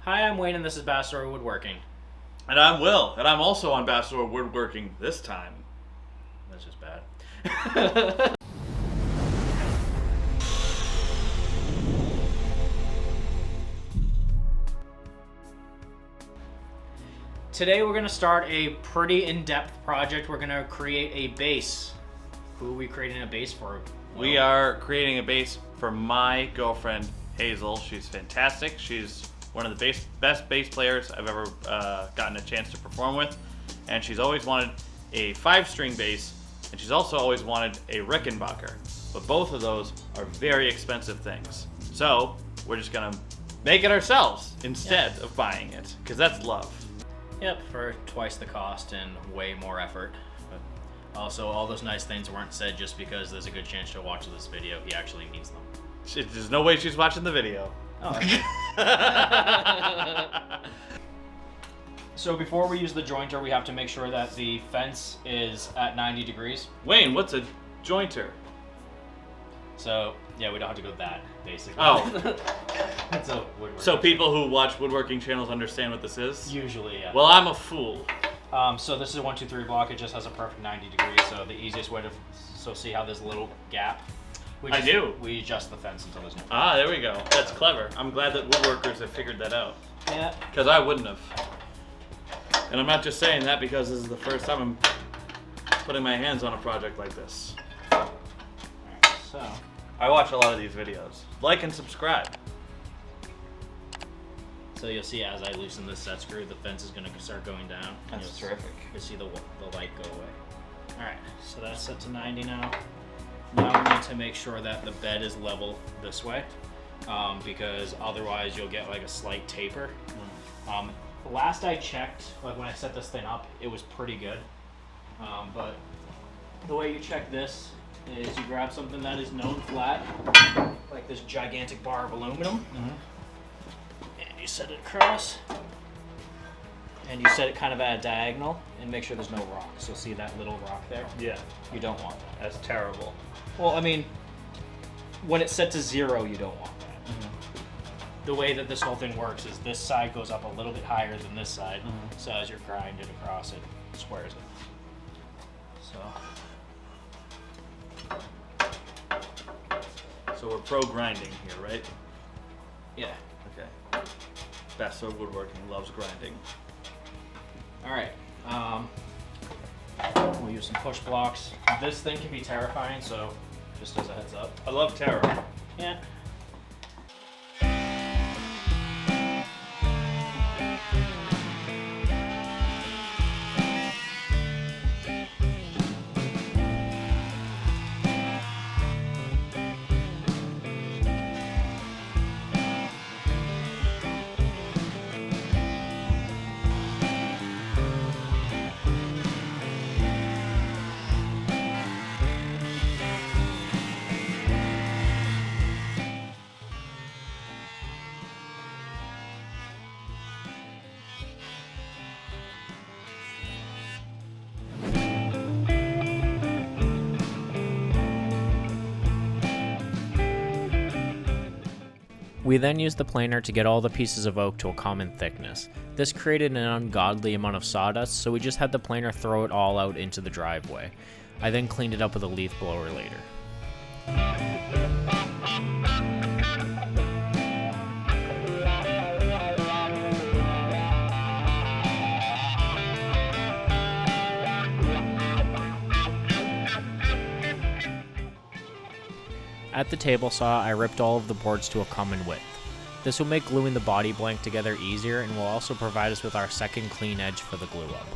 Hi, I'm Wayne and this is Bassador Woodworking. And I'm Will, and I'm also on Bassador Woodworking this time. That's just bad. Today we're going to start a pretty in-depth project. We're going to create a base. Who are we creating a base for? We are creating a base for my girlfriend, Hazel. She's fantastic. She's one of the best bass players I've ever gotten a chance to perform with. And she's always wanted a 5-string bass, and she's also always wanted a Rickenbacker. But both of those are very expensive things. So we're just going to make it ourselves instead of buying it, because that's love. Yep, for twice the cost and way more effort. But also, all those nice things weren't said just because there's a good chance she'll watch this video. He actually means them. There's no way she's watching the video. Oh, So before we use the jointer, we have to make sure that the fence is at 90 degrees. Wayne, what's a jointer? So, yeah, we don't have to go that, basically. Oh. It's a woodworking. So people who watch woodworking channels understand what this is? Usually, yeah. Well, I'm a fool. So this is a 1, 2, 3 block. It just has a perfect 90 degrees. So the easiest way to, so see how there's a little gap? I do. We adjust the fence until there's no. Ah, there we go. That's clever. I'm glad that woodworkers have figured that out. Yeah. Because I wouldn't have. And I'm not just saying that because this is the first time I'm putting my hands on a project like this. Alright, so. I watch a lot of these videos. Like and subscribe. So you'll see as I loosen this set screw, the fence is going to start going down. That's terrific. You'll see the light go away. Alright, so that's set to 90 now. Now we need to make sure that the bed is level this way, because otherwise you'll get like a slight taper. Last I checked, like when I set this thing up, it was pretty good. But the way you check this is you grab something that is known flat, like this gigantic bar of aluminum, and you set it across, and you set it kind of at a diagonal, and make sure there's no rocks. So see that little rock there? Yeah. You don't want that. That's terrible. Well, I mean, when it's set to 0, you don't want that. The way that this whole thing works is this side goes up a little bit higher than this side, so as you're grinding across it, squares it. So we're pro grinding here, right? Yeah. Okay. Bassador Woodworking loves grinding. All right. We'll use some push blocks. This thing can be terrifying, so just as a heads up. I love terror. Yeah. We then used the planer to get all the pieces of oak to a common thickness. This created an ungodly amount of sawdust, so we just had the planer throw it all out into the driveway. I then cleaned it up with a leaf blower later. At the table saw, I ripped all of the boards to a common width. This will make gluing the body blank together easier and will also provide us with our second clean edge for the glue up.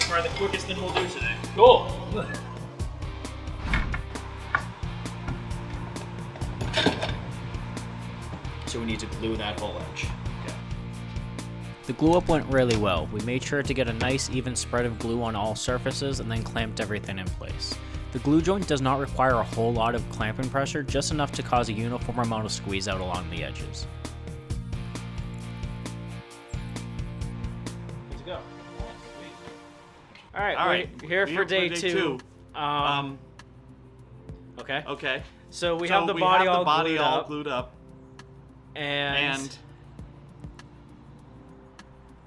Probably the quickest thing we'll do today. Cool! so we need to glue that whole edge. The glue up went really well. We made sure to get a nice even spread of glue on all surfaces and then clamped everything in place. The glue joint does not require a whole lot of clamping pressure, just enough to cause a uniform amount of squeeze out along the edges. Good to go. All right, Alright, we're here for day two. Okay. Okay. So we have the body all glued up. And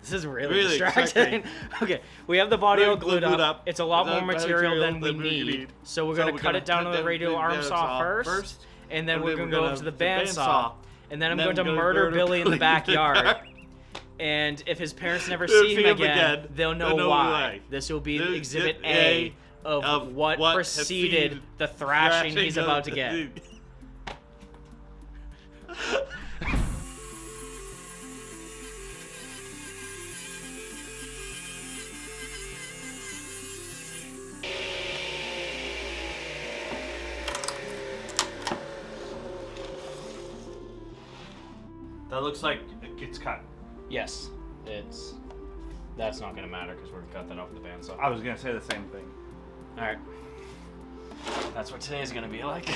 this is really Really distracting. Okay, we have the body all glued Glued up. up. It's a lot The more material than we than we need. need. So we're So gonna we're cut gonna it down cut to the the radial arm saw first, and then we're gonna go up to the bandsaw, and then I'm going to murder Billy in the backyard. And if his parents never see him again, they'll know why. This will be Exhibit A of what preceded the thrashing he's about to get. That looks like it's cut. Yes, that's not gonna matter because we're gonna cut that off with the bandsaw. I was gonna say the same thing. All right. That's what today's gonna be like.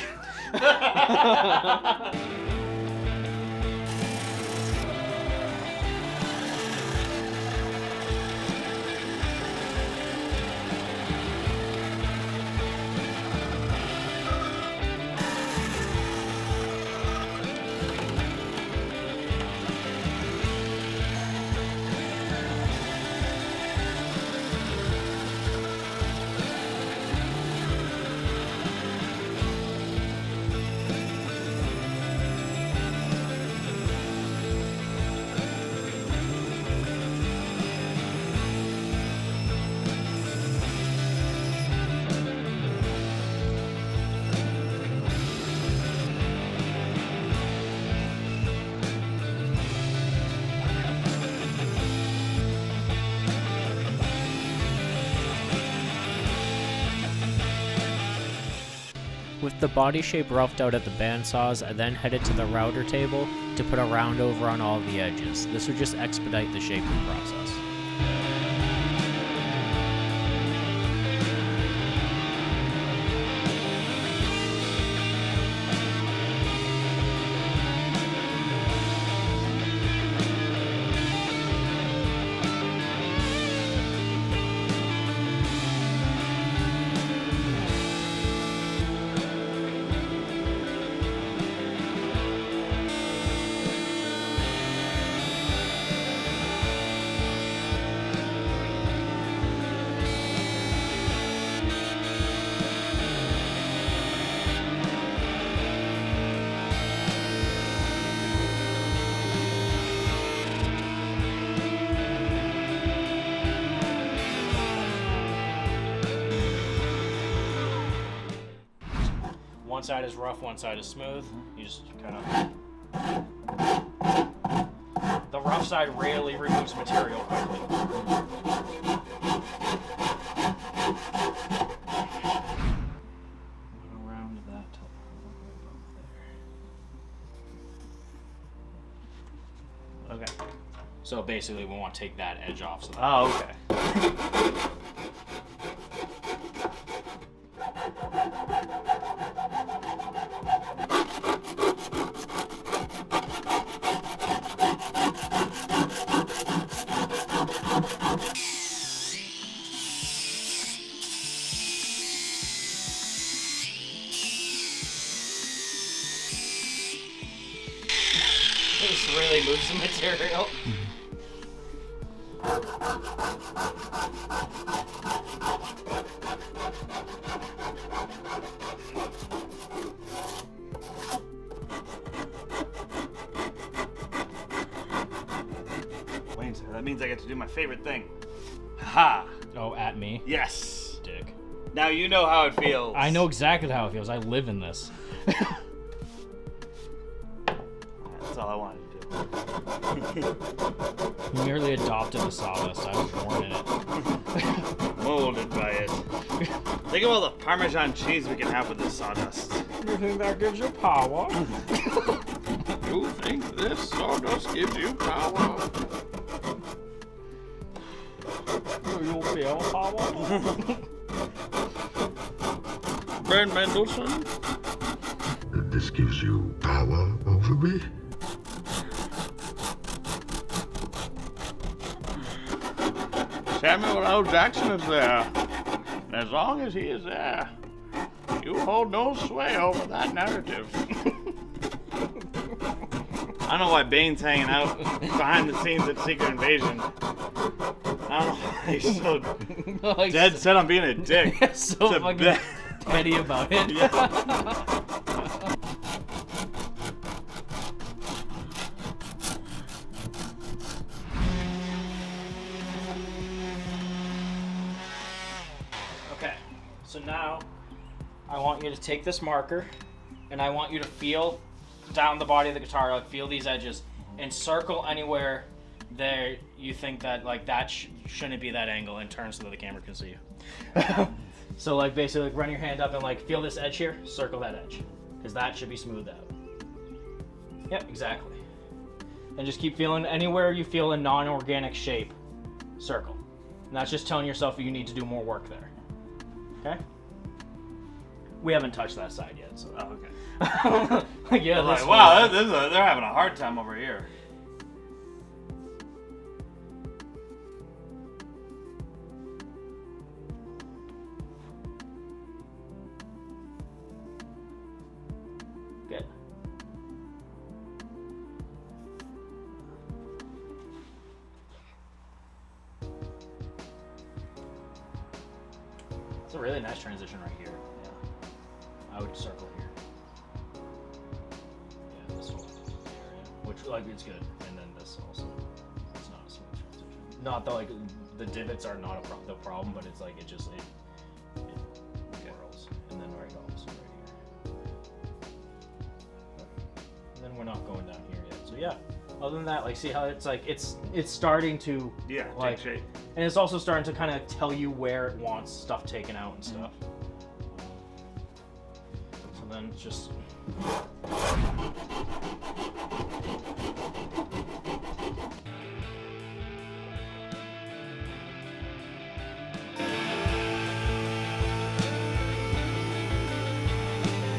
With the body shape roughed out at the bandsaws, I then headed to the router table to put a round over on all of the edges. This would just expedite the shaping process. One side is rough, one side is smooth. You just kind of... The rough side rarely removes material quickly. Around that top above there. Okay. So basically we want to take that edge off. So that okay. This really moves the material. Wayne, that means I get to do my favorite thing. Ha! Oh, at me? Yes. Dick. Now you know how it feels. I know exactly how it feels. I live in this. That's all I wanted to do. You merely adopted the sawdust. I was born in it. Molded by it. Think of all the Parmesan cheese we can have with this sawdust. You think that gives you power? You think this sawdust gives you power? Do you feel power? Ben Mendelsohn? This gives you power over me? Samuel L. Jackson is there. And as long as he is there, you hold no sway over that narrative. I don't know why Bane's hanging out behind the scenes at Secret Invasion. I don't know why he's so dead set on being a dick. So fucking petty about it. Yeah. Okay, so now I want you to take this marker and I want you to feel down the body of the guitar, like feel these edges, and circle anywhere there you think that like that shouldn't be that angle, and turn so that the camera can see you. So like basically like run your hand up and like feel this edge here, circle that edge, because that should be smoothed out. Yep, exactly. And just keep feeling anywhere you feel a non-organic shape, circle. And that's just telling yourself you need to do more work there. Okay? We haven't touched that side yet, so. Oh, okay. Like, yeah, Like, wow, they're having a hard time over here. Good. It's a really nice transition right here. Yeah. I would circle here. Yeah, this whole area. Which, like, it's good. And then this also. It's not a smooth transition. Not that, like, the divots are not the problem, but it's like, it whirls. And then right also right here. And then we're not going down here yet. So, yeah. Other than that, like, see how it's like, it's starting to, like, take shape. And it's also starting to kind of tell you where it wants stuff taken out and stuff. So then it's just...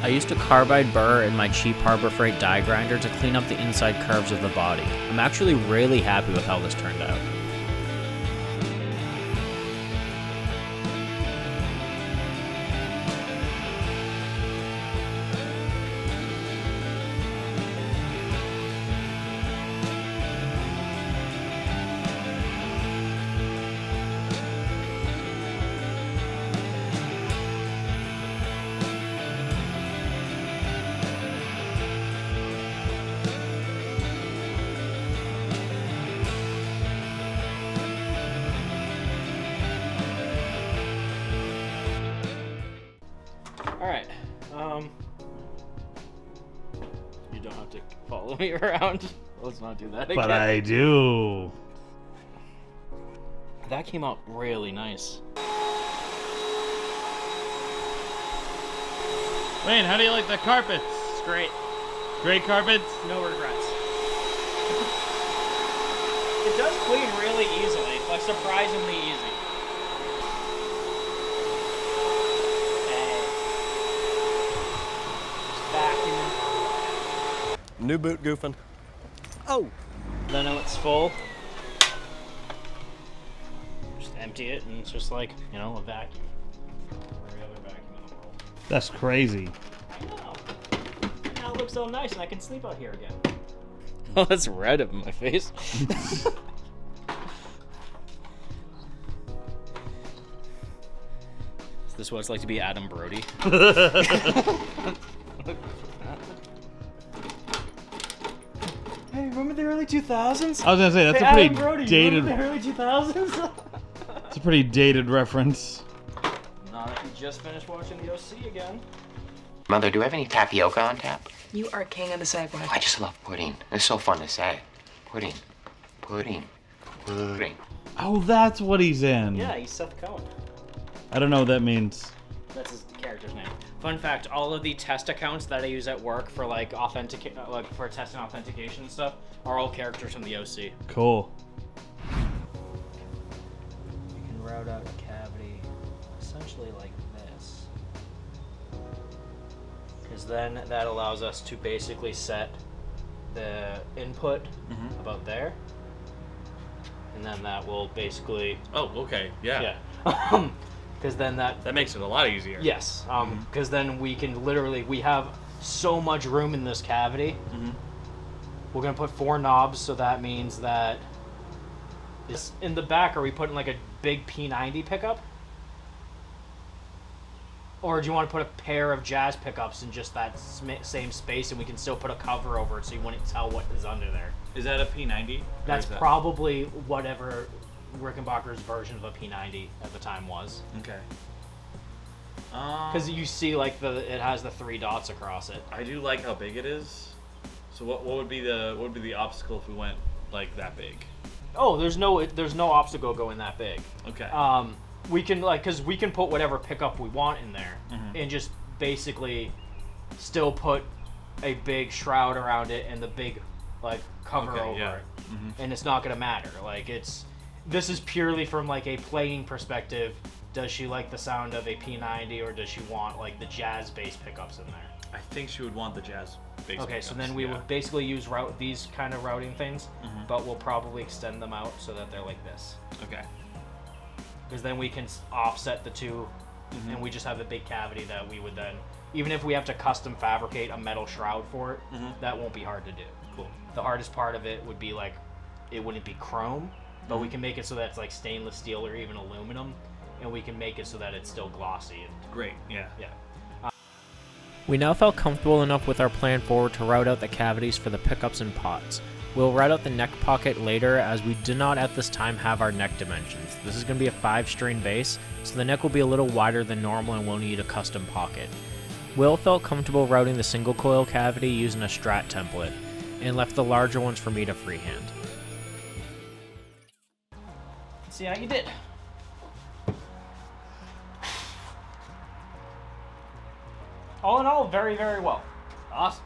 I used a carbide burr in my cheap Harbor Freight die grinder to clean up the inside curves of the body. I'm actually really happy with how this turned out. Alright, you don't have to follow me around. Let's not do that again. But I do. That came out really nice. Wayne, how do you like the carpets? It's great. Great carpets? No regrets. It does clean really easily, like surprisingly easy. New boot goofing. Oh! Then when it's full, just empty it, and it's just like, you know, a vacuum. Every other vacuum in the world. That's crazy. I know. Now it looks so nice, and I can sleep out here again. Oh, that's red in my face. Is this what it's like to be Adam Brody? Hey, remember the early 2000s? I was gonna say that's Hey, a pretty Adam Brody, dated. remember the early 2000s? It's a pretty dated reference. Now that you just finished watching the OC again. Mother, do I have any tapioca on tap? You are king of the segue. I just love pudding. It's so fun to say. Pudding. Pudding. Pudding. Oh, that's what he's in. Yeah, he's Seth Cohen. I don't know what that means. That's his character's name. Fun fact: all of the test accounts that I use at work for like for test and authentication and stuff are all characters from the OC. Cool. You can route out a cavity essentially like this, because then that allows us to basically set the input about there, and then that will basically. Oh, okay. Yeah. Because then that makes it a lot easier. Yes. Because then we can we have so much room in this cavity. We're gonna put 4 knobs, so that means that in the back, are we putting like a big P90 pickup? Or do you want to put a pair of jazz pickups in just that same space, and we can still put a cover over it so you wouldn't tell what is under there? Is that a P90? That's probably whatever Rickenbacker's version of a P90 at the time was. Okay. Because you see, like it has the 3 dots across it. I do like how big it is. So what would be the obstacle if we went like that big? Oh, there's no obstacle going that big. Okay. We can because we can put whatever pickup we want in there, and just basically still put a big shroud around it and the big cover over it, and it's not gonna matter. This is purely from like a playing perspective. Does she like the sound of a P90, or does she want like the jazz bass pickups in there? I think she would want the jazz bass Okay, pickups, so then we would basically use these kind of routing things, but we'll probably extend them out so that they're like this. Okay. Because then we can offset the two, and we just have a big cavity that we would then, even if we have to custom fabricate a metal shroud for it, that won't be hard to do. Cool. The hardest part of it would be it wouldn't be chrome, but we can make it so that it's like stainless steel or even aluminum, and we can make it so that it's still glossy. And great, yeah. We now felt comfortable enough with our plan forward to route out the cavities for the pickups and pots. We'll route out the neck pocket later, as we do not at this time have our neck dimensions. This is going to be a 5-string bass, so the neck will be a little wider than normal and we'll need a custom pocket. Will felt comfortable routing the single coil cavity using a Strat template, and left the larger ones for me to freehand. Let's see how you did. All in all, very, very well. Awesome.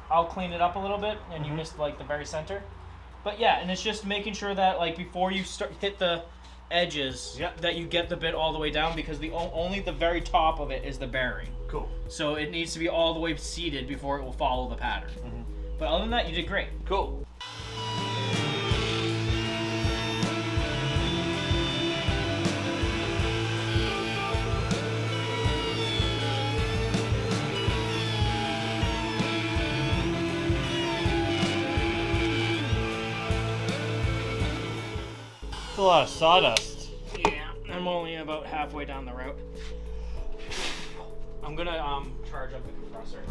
I'll clean it up a little bit, and you missed the very center. But yeah, and it's just making sure that before you hit the edges, that you get the bit all the way down, because only the very top of it is the bearing. Cool. So it needs to be all the way seated before it will follow the pattern. But other than that, you did great. Cool. A lot of sawdust. Yeah, I'm only about halfway down the route. I'm gonna charge up the compressor.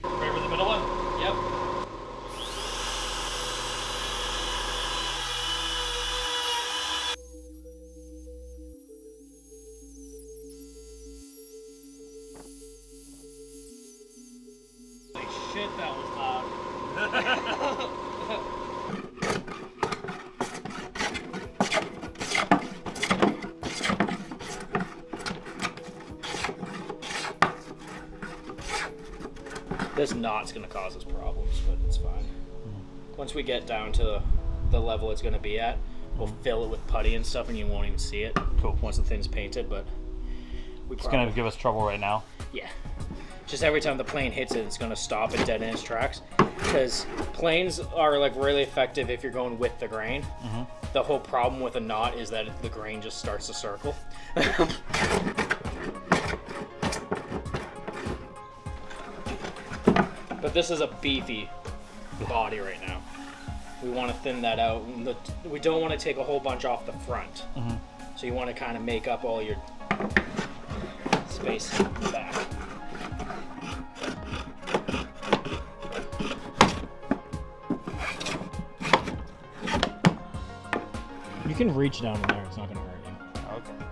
Right for the middle one? Yep. Holy shit, that was loud. This knot's going to cause us problems, but it's fine. Once we get down to the level it's going to be at, we'll fill it with putty and stuff, and you won't even see it. Cool. Once the thing's painted, but It's going to give us trouble right now. Yeah. Just every time the plane hits it, it's going to stop and dead in its tracks. Because planes are really effective if you're going with the grain. The whole problem with a knot is that the grain just starts to circle. But this is a beefy body right now. We want to thin that out. We don't want to take a whole bunch off the front. So you want to kind of make up all your space in the back. You can reach down in there, it's not going to hurt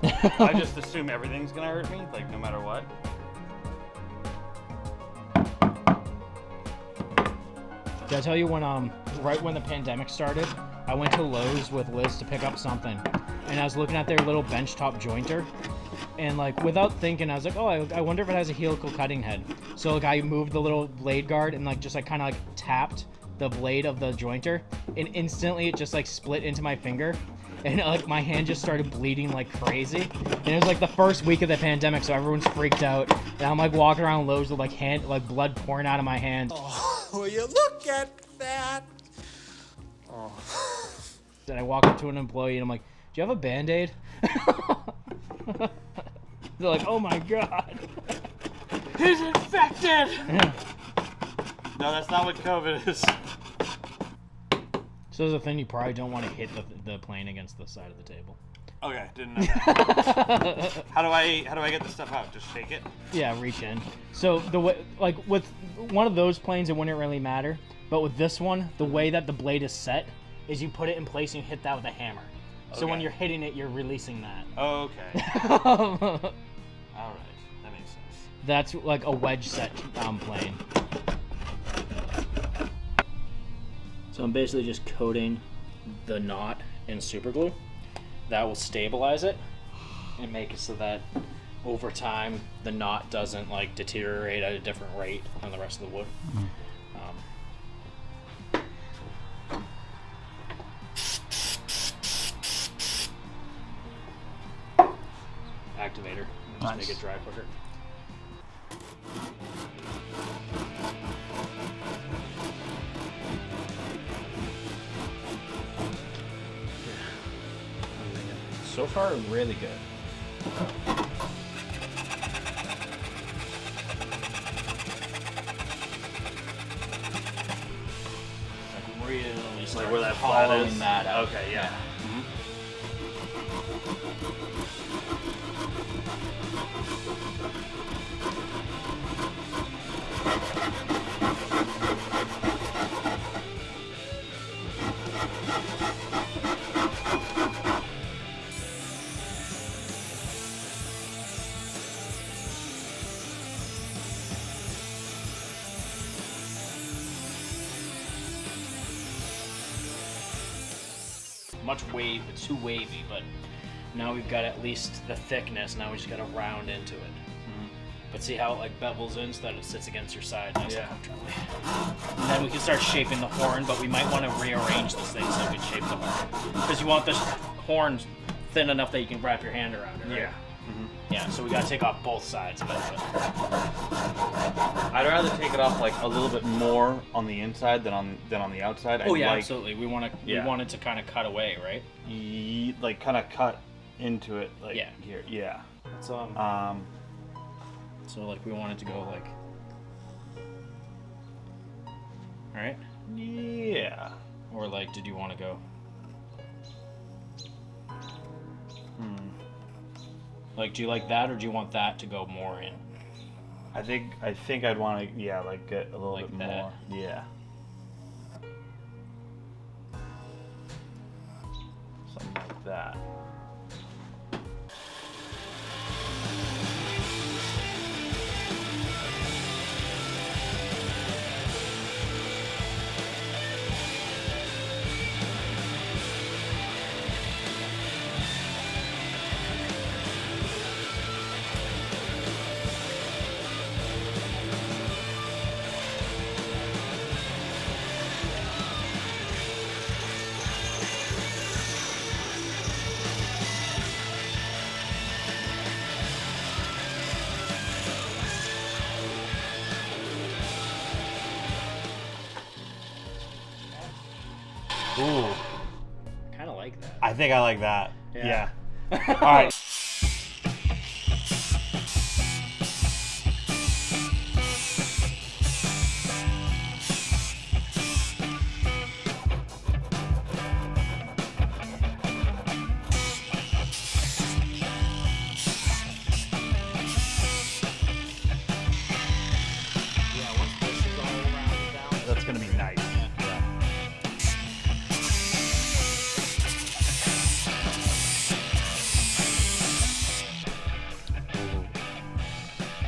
you. Okay. I just assume everything's going to hurt me, like no matter what. Did I tell you when right when the pandemic started, I went to Lowe's with Liz to pick up something, and I was looking at their little benchtop jointer, and like without thinking, I was like, oh, I wonder if it has a helical cutting head. So like I moved the little blade guard and like just like kind of like tapped the blade of the jointer, and instantly it just like split into my finger, and like my hand just started bleeding like crazy. And it was like the first week of the pandemic, so everyone's freaked out, and I'm like walking around Lowe's with like blood pouring out of my hand. Oh, will you look at that? Oh. And I walk up to an employee and I'm like, do you have a Band-Aid? They're like, oh my god. He's infected! No, that's not what COVID is. So there's a thing, you probably don't want to hit the plane against the side of the table. Okay, didn't know that. How do I get this stuff out? Just shake it? Yeah, reach in. So the way, like with one of those planes, it wouldn't really matter. But with this one, the way that the blade is set is you put it in place and you hit that with a hammer. So when you're hitting it, you're releasing that. Okay. All right, that makes sense. That's like a wedge set plane. So I'm basically just coating the knot in super glue. That will stabilize it and make it so that over time the knot doesn't like deteriorate at a different rate than the rest of the wood. Activator, just make it dry quicker. So far, really good. Like really start where that flat hollowing is? that out. Okay, yeah. Much wave, it's too wavy, but now we've got at least the thickness. Now we just gotta round into it. But see how it like bevels in so that it sits against your side nice and comfortably. And then we can start shaping the horn, but we might want to rearrange this thing so we can shape the horn. Because you want this horn thin enough that you can wrap your hand around it, right? Yeah. Yeah, so we gotta take off both sides of it. I'd rather take it off like a little bit more on the inside than on the outside. Oh yeah, absolutely. We want it to kind of cut away, right? Like kind of cut into it, like Yeah. here. Yeah. That's So like we want it to go like. All right. Yeah. Or like, did you want to go? Like, do you like that, or do you want that to go more in? I think I'd want to, like get a little Like bit that. more. Yeah. Something like that. Ooh. I kind of like that. I think I like that. Yeah. Yeah. All right.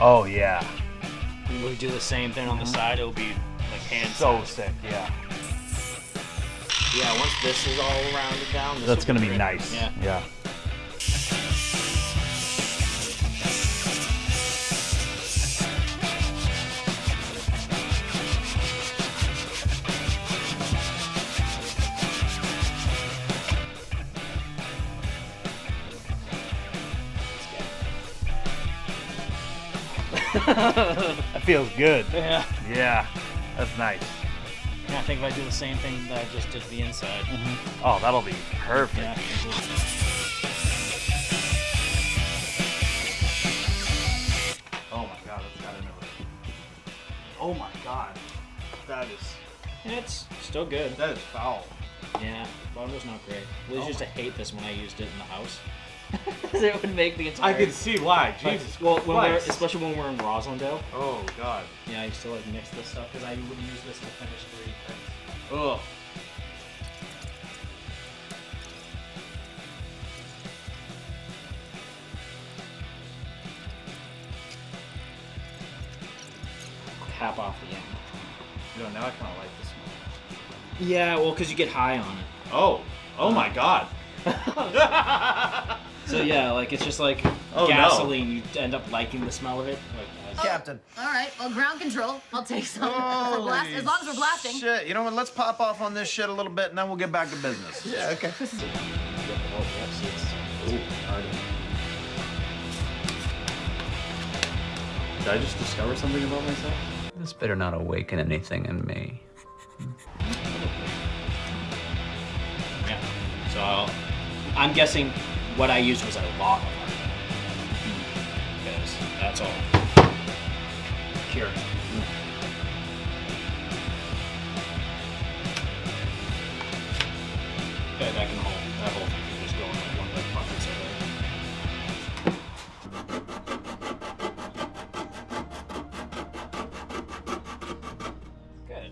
Oh yeah. When we do the same thing on the side, it'll be like hand So size. sick, yeah. Yeah, once this is all rounded down, That's gonna be great. nice. Yeah. Yeah. That feels good. Yeah. Yeah. That's nice. Yeah, I think if I do the same thing that I just did to the inside. Oh, that'll be perfect. Yeah. Oh my god, that's gotta never. Oh my god. That is It's still good. that is foul. Yeah, Bassador's not great. Liz used to hate this when I used it in the house. Because it would make the entire... I can see why. Jesus. Well, when Christ. especially when we're in Roslindale. Oh god. Yeah, I used to like mix this stuff because I would use this to finish 3 things. Ugh. Cap off the end. You know, now I kind of like this one. Yeah, well, because you get high on it. Oh. Oh my god. So yeah, like it's just like Oh, gasoline. You end up liking the smell of it. Like, Captain. All right, well, ground control. I'll take some. For blast, as long as we're blasting. Shit, you know what? Let's pop off on this shit a little bit, and then we'll get back to business. Yeah, okay. Did I just discover something about myself? This better not awaken anything in me. yeah. So I'm guessing what I used was a lot of art. Because that's all pure. Okay, that whole thing can just go in like one of the buckets over there. Good.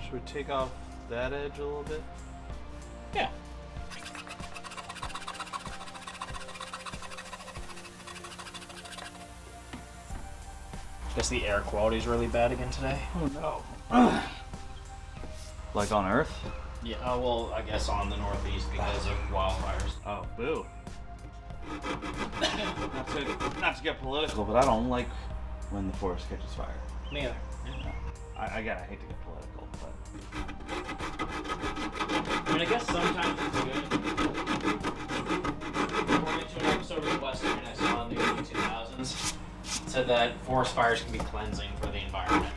Should we take off that edge a little bit? Yeah. Guess the air quality is really bad again today. Oh no. Like on Earth? Yeah, well, I guess on the Northeast because of wildfires. Oh, boo. not to get political, but I don't like when the forest catches fire. Me either. I hate to get political, but I mean, I guess sometimes it's good. According to an episode of Western I saw in the early 2000s, said that forest fires can be cleansing for the environment.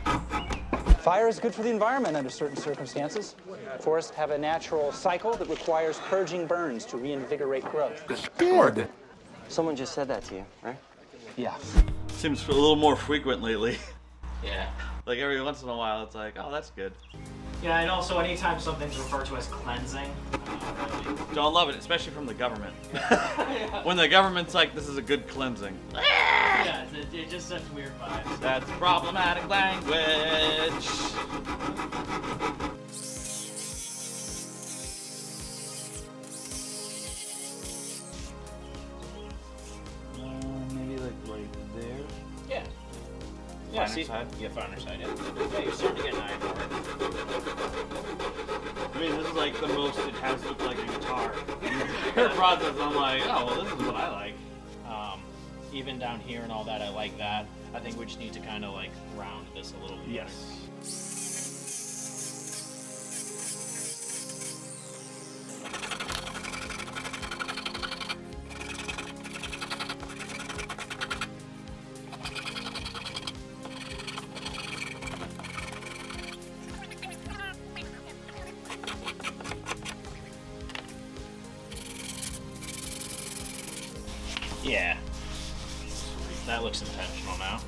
Fire is good for the environment under certain circumstances. Forests have a natural cycle that requires purging burns to reinvigorate growth. Good. Someone just said that to you, right? Yeah. seems a little more frequent lately. Yeah. Like every once in a while, it's like, oh, that's good. Yeah, and also anytime something's referred to as cleansing, Don't love it, especially from the government. When the government's like, this is a good cleansing. yeah, it's just such weird vibes. That's problematic language. Maybe like right there. Yeah. Yeah, Finer see, side? Yeah, finer side. Yeah, you're starting to get an eye for I mean, this is like the most it has looked like a guitar. Her process, I'm like, oh, well, this is what I like. it. Even down here and all that, I like that. I think we just need to kind of like round this a little bit. Yes. Yeah. That looks intentional now.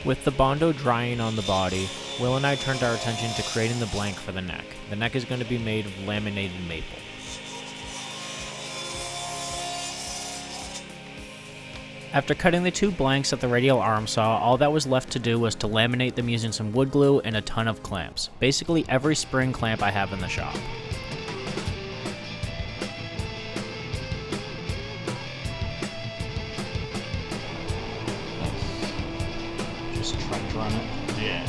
With the Bondo drying on the body, Will and I turned our attention to creating the blank for the neck. The neck is going to be made of laminated maple. After cutting the 2 blanks at the radial arm saw, all that was left to do was to laminate them using some wood glue and a ton of clamps. Basically every spring clamp I have in the shop. Just trench run it. Yeah.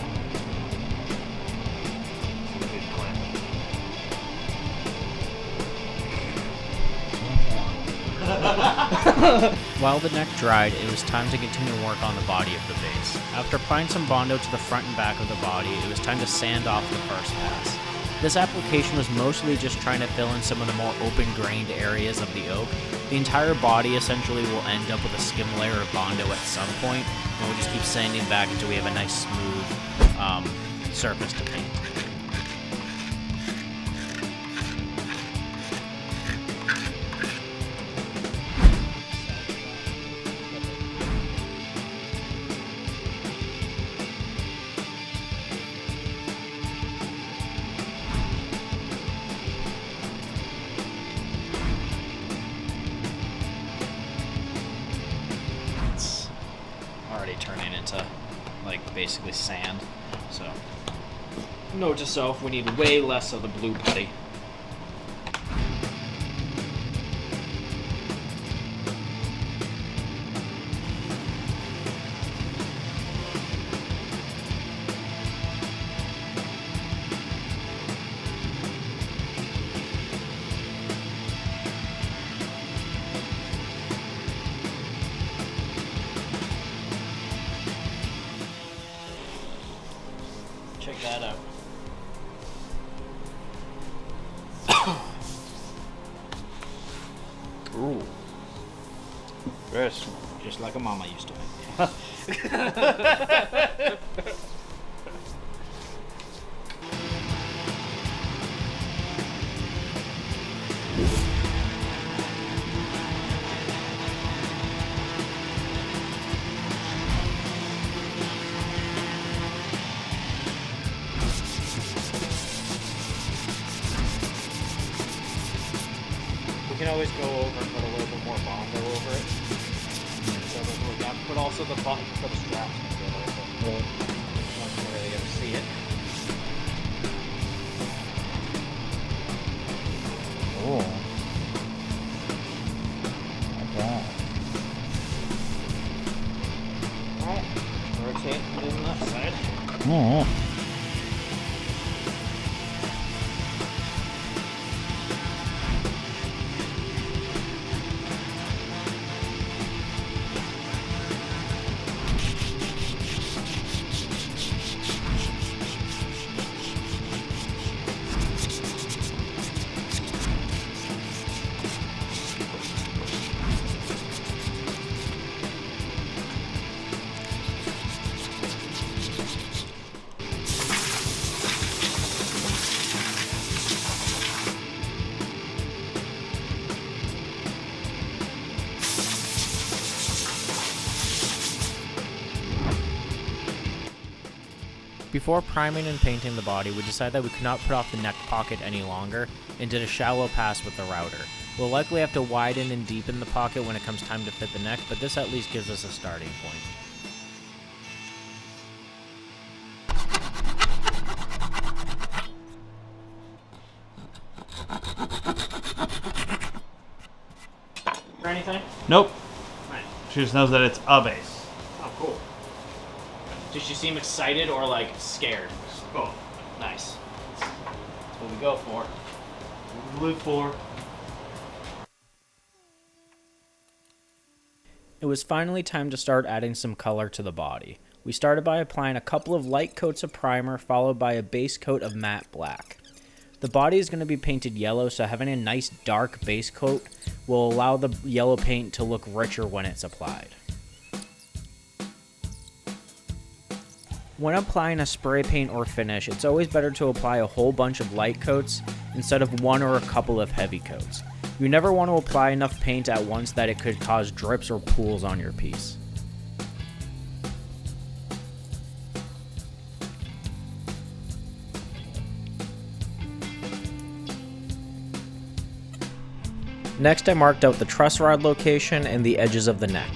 While the neck dried, it was time to continue work on the body of the base. After applying some Bondo to the front and back of the body, it was time to sand off the first pass. This application was mostly just trying to fill in some of the more open-grained areas of the oak. The entire body essentially will end up with a skim layer of Bondo at some point, and we'll just keep sanding back until we have a nice smooth surface to paint. Turning into like basically sand. So note to self, we need way less of the blue putty. Check that out. Ooh. Yes. Just like a mama used to make. We can always go over and put a little bit more Bondo over it. So that we're done. But also the button for the straps can go over. You don't really get to see it. Oh. Not bad. Alright, rotate it in that side. Oh. Before priming and painting the body, we decided that we could not put off the neck pocket any longer and did a shallow pass with the router. We'll likely have to widen and deepen the pocket when it comes time to fit the neck, but this at least gives us a starting point. Or anything? Nope. Right. She just knows that it's a base. Oh, cool. Did she seem excited or like scared? Both. Nice. That's what we go for. We live for. It was finally time to start adding some color to the body. We started by applying a couple of light coats of primer, followed by a base coat of matte black. The body is going to be painted yellow, so having a nice dark base coat will allow the yellow paint to look richer when it's applied. When applying a spray paint or finish, it's always better to apply a whole bunch of light coats instead of one or a couple of heavy coats. You never want to apply enough paint at once that it could cause drips or pools on your piece. Next, I marked out the truss rod location and the edges of the neck.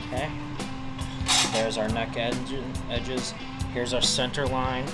Okay, there's our neck edges. Here's our center line.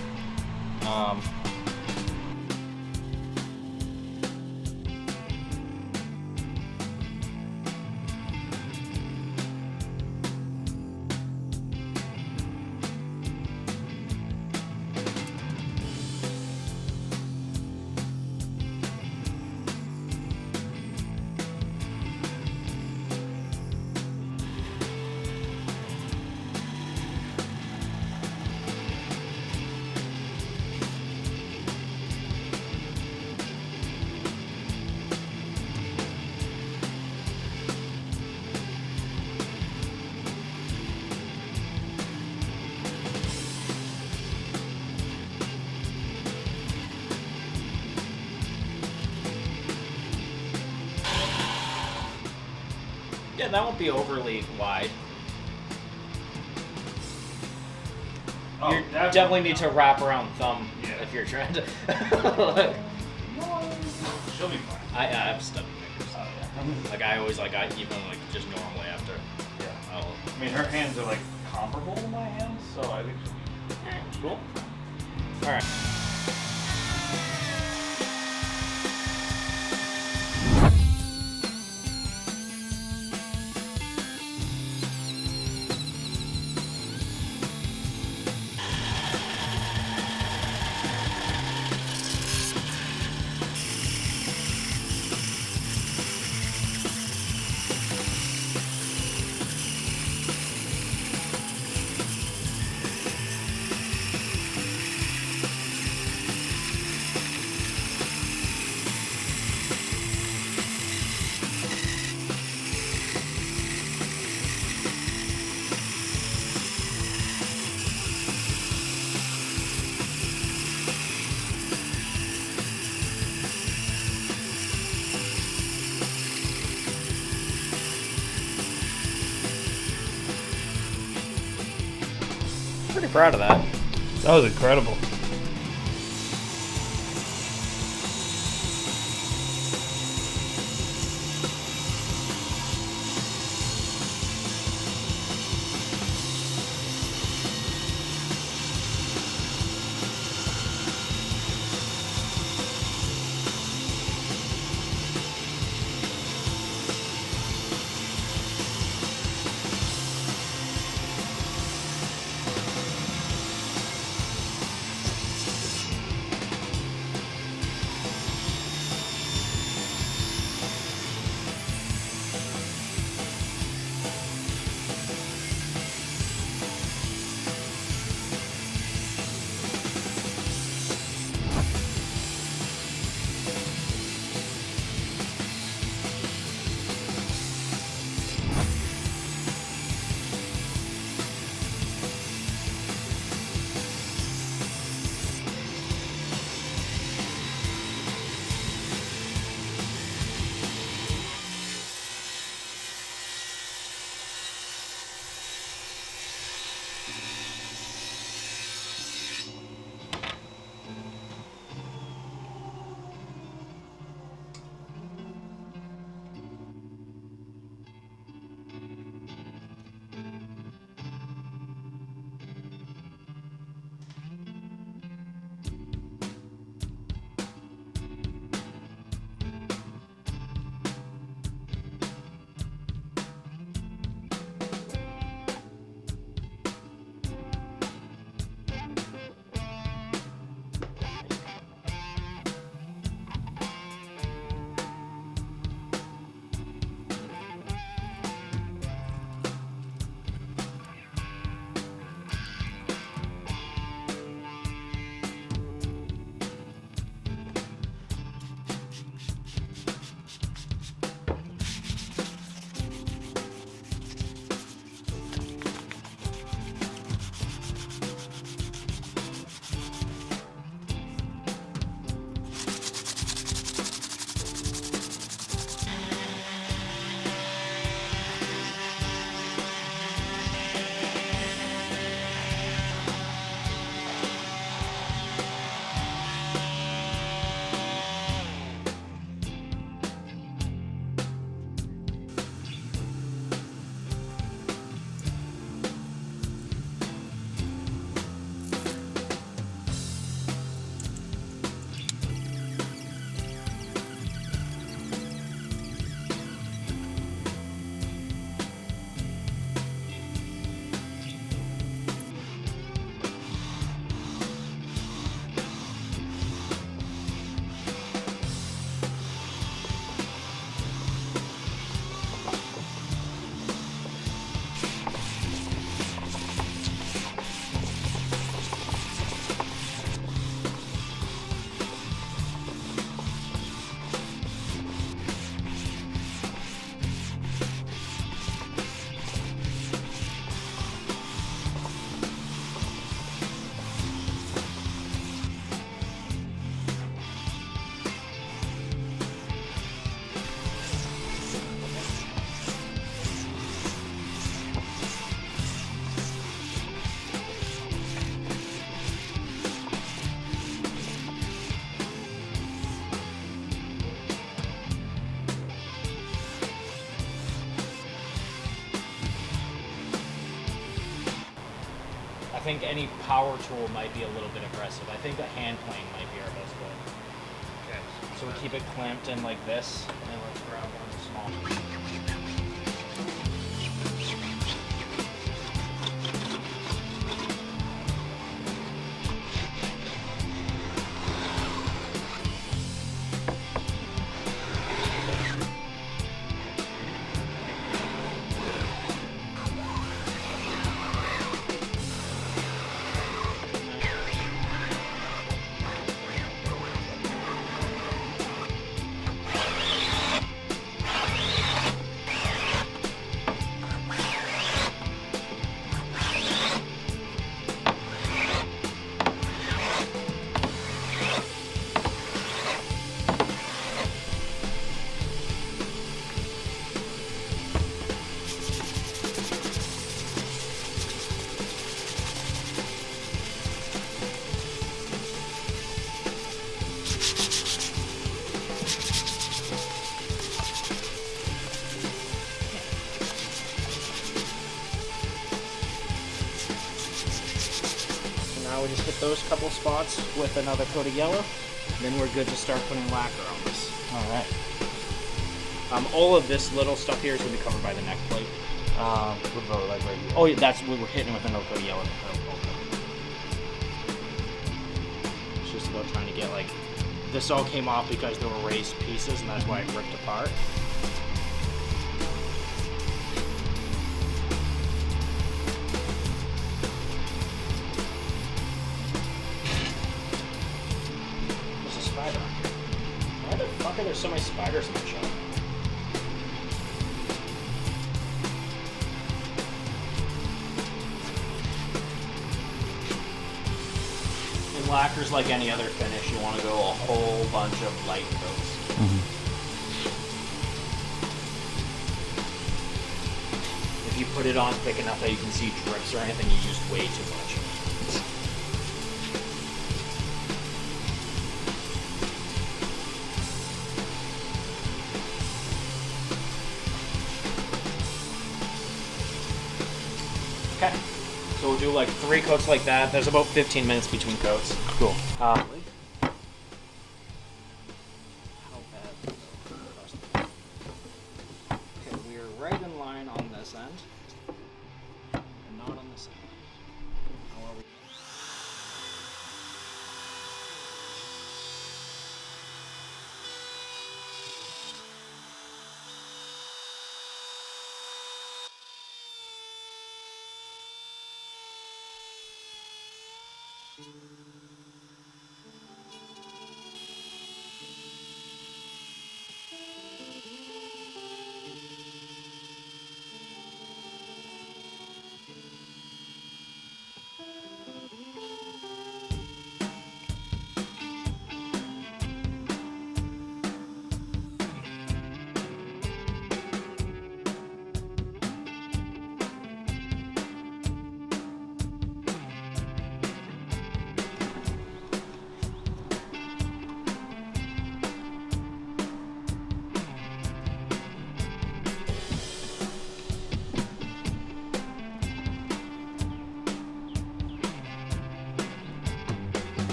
Yeah, that won't be overly wide. Oh, You definitely need to wrap around thumb if you're trying to. She'll be fine. I'm stubby fingers. Oh, yeah. Like I always like even like just normally after. Yeah. I'll, I mean, her hands are like comparable to my hands, so I think she'll be cool. All right. Pretty proud of that. That was incredible. think any power tool might be a little bit aggressive. I think a hand plane might be our best bet. Okay. So we keep it clamped in like this, and then let's grab one small. Now we just hit those couple spots with another coat of yellow. Then we're good to start putting lacquer on this. All right. All of this little stuff here is going to be covered by the neck plate. What about like right here? Oh, yeah, that's what we're hitting with another coat of yellow. It's just about trying to get like, this all came off because there were raised pieces, and that's why it ripped apart. Spider. Why the fuck are there so many spiders in the shop? And lacquer's like any other finish. You want to go a whole bunch of light coats. If you put it on thick enough that you can see drips or anything, you use way too much. Okay, so we'll do like 3 coats like that. There's about 15 minutes between coats. Cool. How bad? Okay, we are right in line on this end, and not on this end. How are we?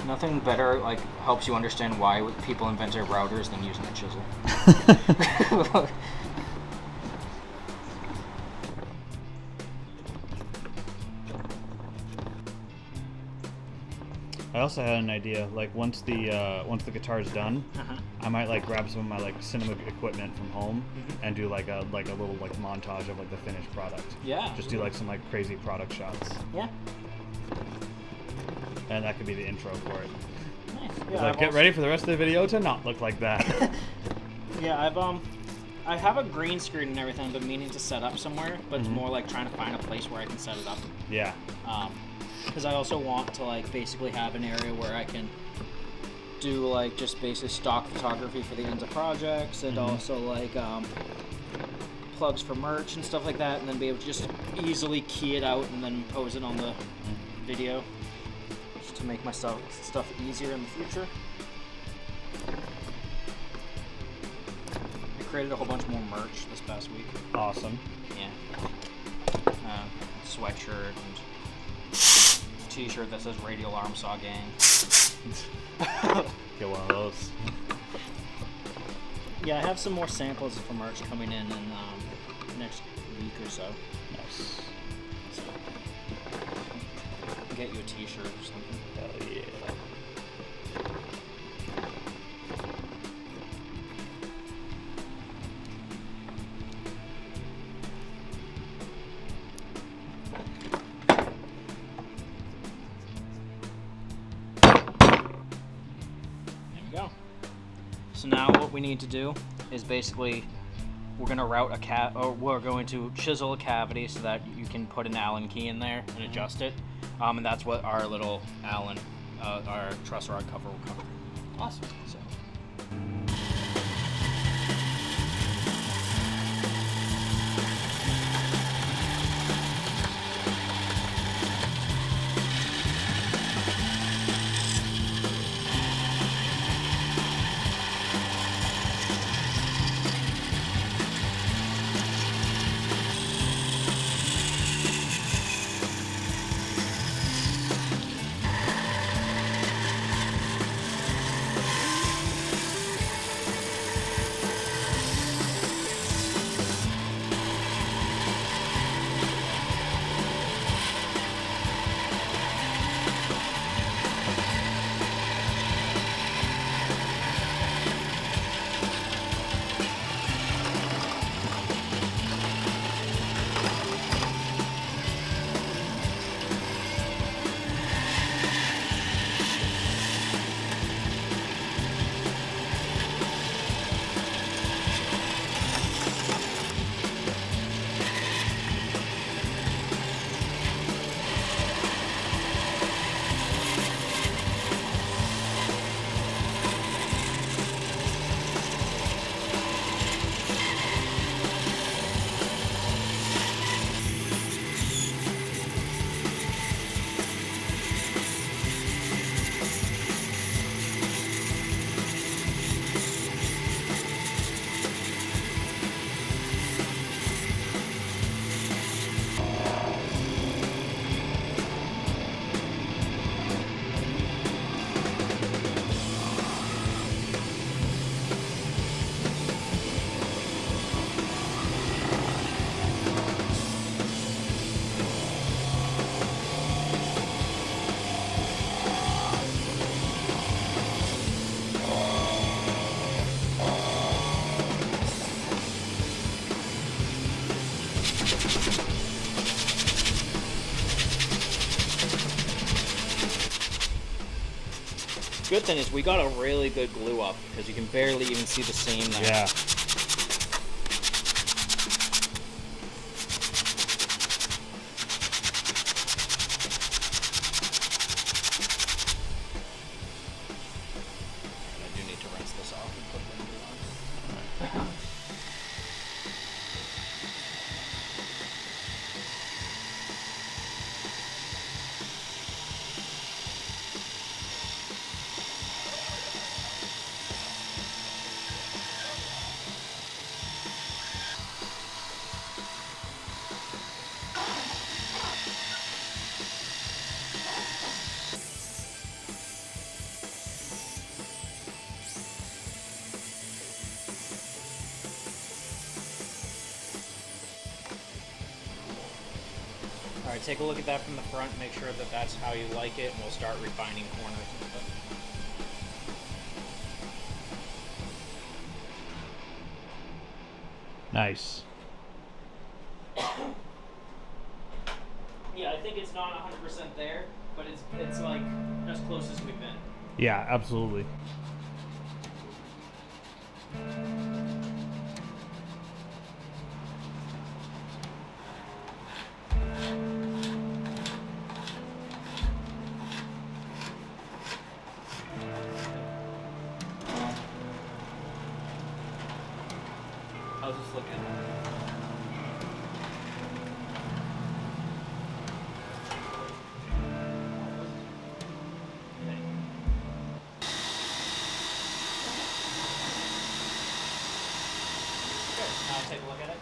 Nothing better like helps you understand why people invented routers than using a chisel. I also had an idea. Like once the guitar's done, I might like grab some of my like cinema equipment from home and do like a little like montage of like the finished product. Yeah. Just do like some like crazy product shots. Yeah. And that could be the intro for it. Nice. It's Yeah, like, get ready for the rest of the video to not look like that. Yeah, I have a green screen and everything. I've been meaning to set up somewhere, but it's more like trying to find a place where I can set it up. Yeah. Because I also want to like basically have an area where I can do like just basic stock photography for the ends of projects, and also like plugs for merch and stuff like that, and then be able to just easily key it out and then pose it on the video, just to make my stuff easier in the future. I created a whole bunch more merch this past week. Awesome. Sweatshirt and t-shirt that says Radial Arm Saw Gang. Get one of those. Yeah, I have some more samples for merch coming in next week or so. Nice. So, get you a t-shirt or something. Hell yeah. So now what we need to do is basically we're going to chisel a cavity so that you can put an Allen key in there and adjust it. And that's what our little Allen, our truss rod cover will cover. Awesome. So. Good thing is we got a really good glue up because you can barely even see the seam there. Yeah. I do need to rinse this off and put it in the line. Alright, take a look at that from the front, make sure that that's how you like it, and we'll start refining corners and stuff. Nice. Yeah, I think it's not 100% there, but it's like as close as we've been. Yeah, absolutely. How's this looking? Now take a look at it.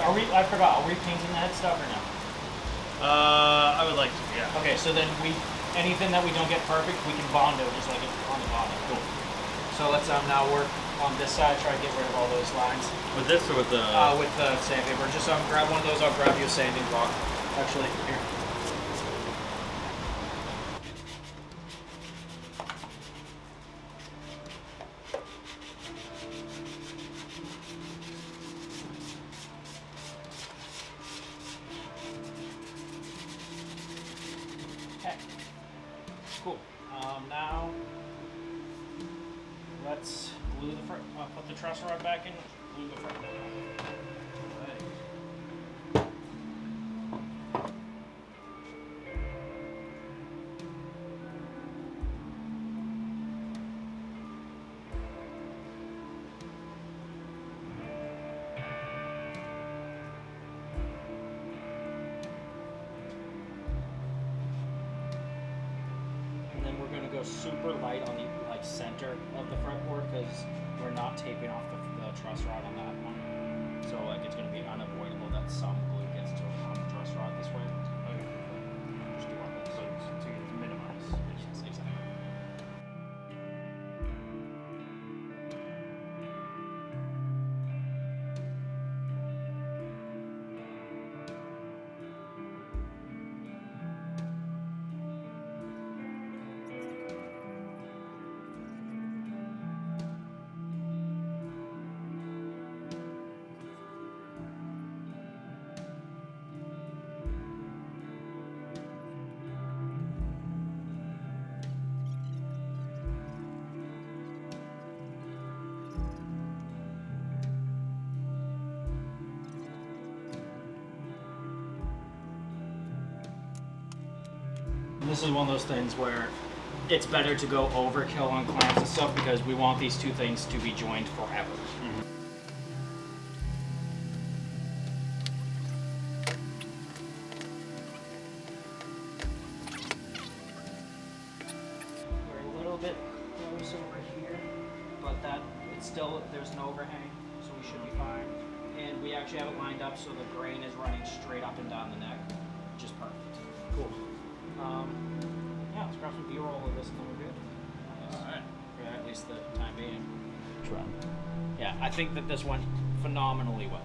I forgot. Are we painting the headstock or no? I would like to, yeah. Okay, so then anything that we don't get perfect, we can Bondo just like on the bottom. Cool. So let's now work on this side, try to get rid of all those lines. With this or with the? With the sandpaper. Just grab one of those, I'll grab you a sanding block. Actually, here. Okay. Cool. Now let's glue the put the truss rod back in. Glue the fretboard on. Super light on the center of the fretboard because we're not taping off the truss rod on that one. So it's going to be unavoidable that some glue gets to on the truss rod this way. Okay. Just do our best. So you minimize. Yes, exactly. This is one of those things where it's better to go overkill on clamps and stuff because we want these two things to be joined forever. We're a little bit close over here, but it's still, there's an overhang, so we should be fine. And we actually have it lined up so the grain is running straight up and down the neck, which is perfect. Cool. Yeah, let's grab some B-roll of this and then we're good. Alright. For at least the time being. Try. Yeah, I think that this went phenomenally well.